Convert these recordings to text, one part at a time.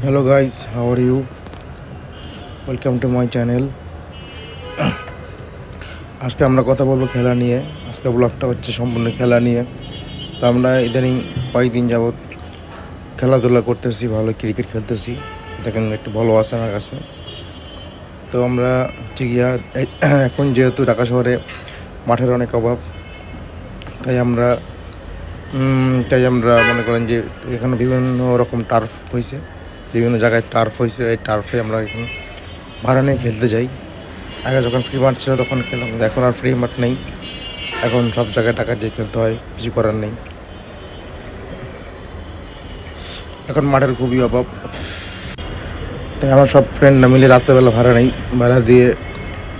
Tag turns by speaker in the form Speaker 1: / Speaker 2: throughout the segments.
Speaker 1: Hello guys, how are you? Welcome to my channel. আজকে আমরা কথা বলবো খেলা নিয়ে। আজকে ব্লগটা হচ্ছে সম্পূর্ণ খেলা নিয়ে। তো আমরা ইদানিং কয়েকদিন যাবৎ খেলাধুলা করতেছি, ভালো ক্রিকেট খেলতেছি। দেখেন একটু ভালো আছে আমার কাছে। তো আমরা হচ্ছে গিয়া এখন যেহেতু ঢাকা শহরে মাঠের অনেক অভাব, তাই আমরা মনে করেন যে এখানে বিভিন্ন রকম টার্ফ হয়েছে, বিভিন্ন জায়গায় টার্ফ হয়েছে। এই টার্ফে আমরা এখন ভাড়া নিয়ে খেলতে যাই। আগে যখন ফ্রি মাঠ ছিল তখন খেলতাম, কিন্তু এখন আর ফ্রি মাঠ নেই। এখন সব জায়গায় টাকা দিয়ে খেলতে হয়, কিছু করার নেই। এখন মাঠের খুবই অভাব, তাই আমরা সব ফ্রেন্ডরা মিলে রাত্রেবেলা ভাড়া দিয়ে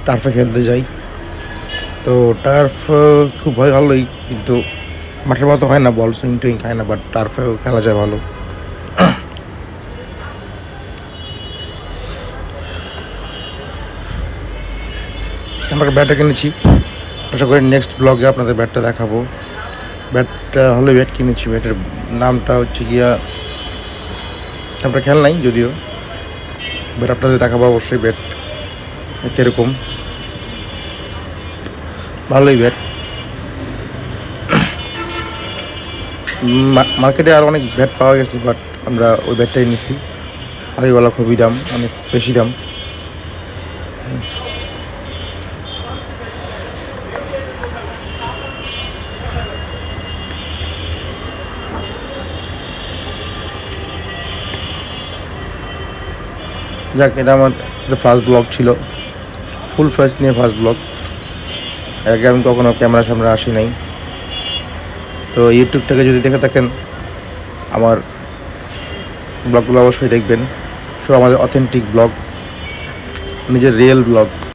Speaker 1: টার্ফে খেলতে যাই। তো টার্ফ খুব ভালোই, কিন্তু মাঠের মতো হয় না, বল সুইং টুইং খায় না, বাট টার্ফেও খেলা যায় ভালো। আমরা ব্যাটটা কিনেছি, আশা করি নেক্সট ব্লগে আপনাদের ব্যাটটা দেখাবো। ব্যাটটা হলো ব্যাট কিনেছি, ব্যাটের নামটা হচ্ছে গিয়া, আমরা খেল নাই যদিও, ব্যাট আপনাদের দেখাবো অবশ্যই। ব্যাট কীরকম, ভালোই ব্যাট। মার্কেটে আর অনেক ব্যাট পাওয়া গেছে, বাট আমরা ওই ব্যাটটাই নিচ্ছি। আগেওয়ালা খুবই দাম, অনেক বেশি দাম। যাক, এটা আমার ফার্স্ট ব্লগ ছিল, ফুল ফেস নিয়ে ফার্স্ট ব্লগ। এর আগে আমি কখনো ক্যামেরার সামনে আসি নাই। তো ইউটিউব থেকে যদি দেখে থাকেন আমার ব্লগগুলো অবশ্যই দেখবেন, সব আমাদের অথেন্টিক ব্লগ, নিজের রিয়েল ব্লগ।